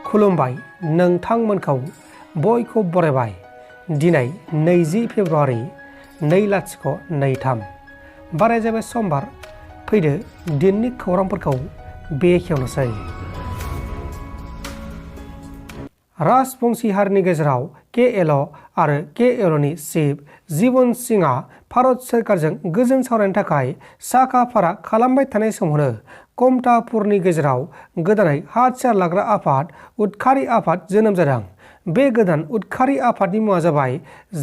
खुलुमबाय नोंथांमोनखौ बयखौ बरायबाय दिनै 20 फेब्रुवारि 2023 बाराय जाबाय समबार फैदो दिननि खौरांफोरखौ बेखेवनोसै। राजबंशी हारिनि गेजेराव केएल आरो केएलनि चिफ जीवन सिंहआ भारत सोरखारजों गोजोन सावरायनो थाखाय साखा फारा खालामबाय थानाय समावनो कमतापुरनि गेजेराव गोदानै हाथियार लाग्रा आफाद उदखारि आफाद जोनोम जादों। बे गोदान उदखारि आफादनि मुङा जाबाय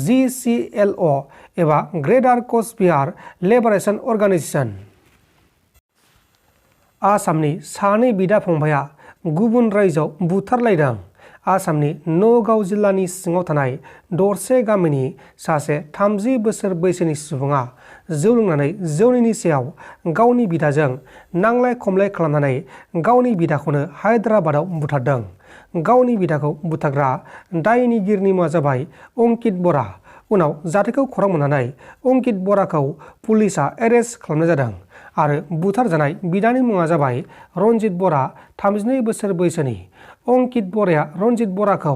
GCLO एबा ग्रेटार कचबिहार लिबारेशन अर्गेनाइजेशन। आसामनि सानै बिदा फंबाया गुबुन रायजोआव बुथारलायदों। आसामनि नगाव जिल्लानि सिङाव थानाय दरसे गामिनि सासे 30 बोसोर बैसोनि सुबुङा जौ लोंनानै जौनि निसायाव गावनि बिदाजों नांलाय खमलाय खालामनानै गावनि बिदाखौनो हायद्राबादाव बुथारदों। गावनि बिदाखौ बुथारग्रा दायनिगिरिनि मुङा जाबाय अंकित बरा। उनाव जाथायखौ खौरां मोननानै अंकित बराखौ पुलिसआ एरेस्ट खालामनाय जादों आरो बुथारजानाय बिदानि मुङा जाबाय रनजित बरा 32 बोसोर बैसोनि। अंकित बराया रनजित बराखौ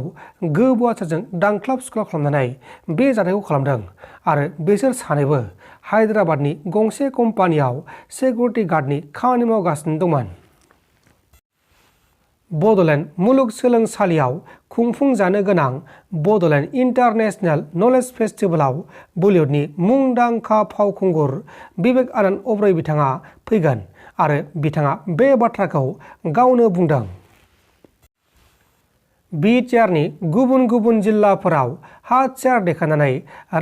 गोबौआथारजों दांख्लाब सुख्लाब खालामनानै बे जाथायखौ खालामदों आरो बिसोर सानैबो हायद्राबादनि गंसे कम्पानियाव सिकिउरिटि गार्डनि खामानि मावगासिनो दंमोन। बड'लेण्ड मुलुगसोलोंसालियाव खुंफुंजानो गोनां बड'लेण्ड इन्टारनेशनेल नलेज फेस्टिभेलाव बलिउडनि मुंदांखा फावखुंगुर बिबेक आनन्द अब्रय बिथाङा फैगोन आरो बिथाङा बे बाथ्राखौ गावनो बुंदों। बिटिआरनि गुबुन गुबुन जिल्लाफोराव हाथियार देखायनानै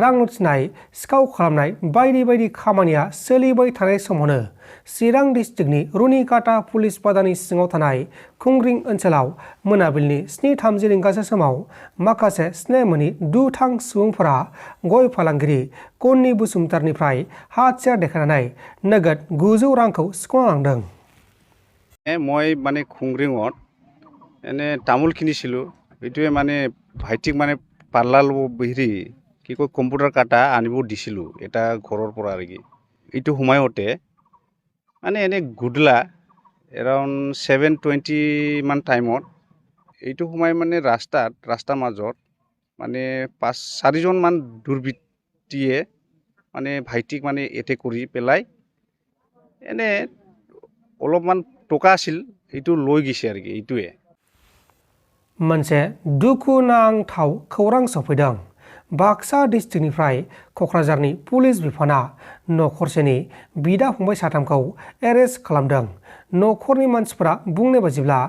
रां लुथिनाय सिखाव खालामनाय बायदि बायदि खामानिया सोलिबाय थानाय समावनो चिरां डिस्ट्रिक्टनि रुनिकाटा पुलिस बाजारनि सिङाव थानाय खुंग्रिं ओनसोलाव मोनाबिलिनि 7:30 रिंगासो समाव माखासे सिनाय मोनि दुथां सुबुंफोरा गय फालांगिरि कन्नि बसुमतारीनिफ्राय हाथियार देखायनानै नोगोद 900 रांखौ सिख'ना लांदों। মই মানে খুংগ্ৰিঙত এনে তামোল কিনিছিলোঁ। এইটোৱে মানে ভাইটিক মানে পাৰ্লাৰ ল'ব হেৰি কি কয় কম্পিউটাৰ কাটা আনিব দিছিলোঁ এটা ঘৰৰ পৰা আৰু কি এইটো সময়তে মানে এনে গুডলা এৰাউণ্ড 7:20 মান টাইমত এইটো সময় মানে ৰাস্তাৰ মাজত মানে 5-4জন মান দুৰ্বৃত্তীয়ে মানে ভাইটিক মানে এটেক কৰি পেলাই এনে অলপমান টকা আছিল এইটো লৈ গৈছে আৰু কি এইটোৱে। मोनसे दुखुनांथाव खौरां सफैदों। बाक्सा डिस्ट्रिक्टनिफ्राय क'क्राझारनि पुलिस बिफाना नखरसेनि बिदा फंबाय साथामखौ एरेस्ट खालामदों। नखरनि मानसिफोरा बुंनाय बायदिब्ला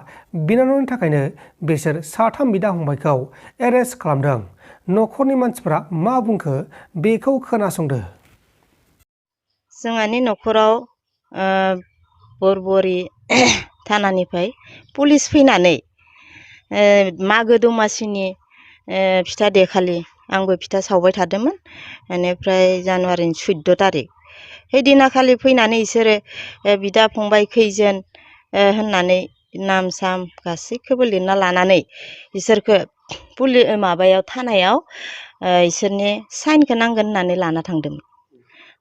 बिनानावनि थाखायनो बिसोर साथाम बिदा फंबायखौ एरेस्ट खालामदों। नखरनि मानसिफोरा मा बुंखो बेखौ खोनासंदो। जोंहानि नखराव बरबरि थानानिफ्राय पुलिस फैनानै मागो दमासिनि फिथा देखालि आंबो फिथा सावबाय थादोंमोन। बेनिफ्राय जानुवारिनि 14 तारिख हैदिनाखालि फैनानै बिसोरो बिदा फंबाय खैजोन होननानै नाम साम गासैखौबो लिरना लानानै बिसोरखौ माबायाव थानायाव इसोरनि साइनखौ नांगोन होननानै लाना थांदोंमोन।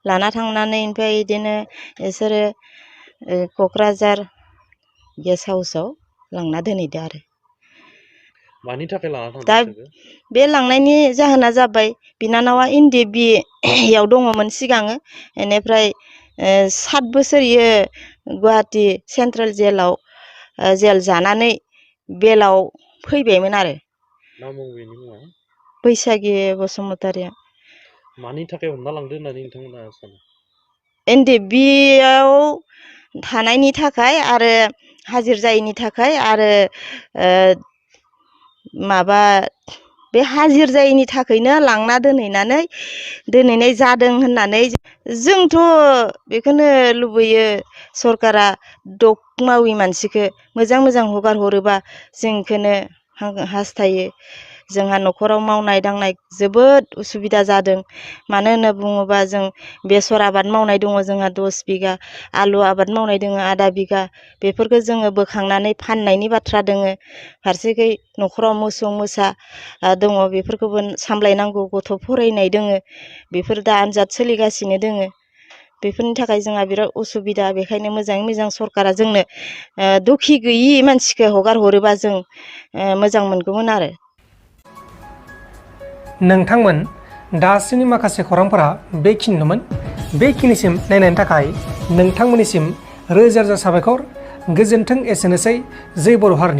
लाना थांनानै ओमफ्राय बिदिनो बिसोरो क'क्राझार गेस्ट हाउसाव लांना दोनहैदो आरो। मानि थाखाय लाना थांदों? दा बे लांनायनि जाहोना जाबाय बिनानावा NDBआव दङमोन सिगाङो। बेनिफ्राय 7 बोसोर इयो गुवाहाटि सेन्ट्रेल जेल जानानै बेलाव फैबायमोन आरो। मा मुं बेनि मुङा? बैसागि बसुमतारीया। मानि थाखाय हमना लांदो होननानै नोंथांमोना सानो? NDBआव थानायनि थाखाय आरो हाजिर जायैनि थाखाय आरो माबा बे हाजिर जायैनि थाखायनो लांना दोनहैनाय जादों होननानै जोंथ' बेखौनो लुबैयो सरकारा दग मावि मानसिखौ मोजां मोजां हगार हरोबा जों बेखौनो हास्थायो। जोंहा न'खराव मावनाय दांनाय जोबोद उसुबिदा जादों। मानो होनना बुङोबा जों बेसर आबाद मावनाय दङ जोंहा 10 बिगा, आलु आबाद मावनाय दङ आधा बिगा। बेफोरखौ जोङो बोखांनानै फाननायनि बाथ्रा दोङो। फारसेखै न'खराव मोसौ मोसा दङ बेफोरखौबो सामलायनांगौ, गथ' फरायनाय दोङो। बेफोर दा आनजाद सोलिगासिनो दोङो। बेफोरनि थाखाय जोंहा बिराद उसुबिदा। बेखायनो मोजाङै मोजां सरकारा जोंनो दुखि गैयि मानसिखौ हगार हरोबा जों मोजां मोनगौमोन आरो। नोंथांमोन दासिमनि माखासे खौरांफोरा बेखिनिनोमोन। बेखिनिसिम नायनायनि थाखाय नोंथांमोननिसिम रोजा रोजा साबायखर। गोजोन्थों। एसेनोसै। जै बर' हारिनि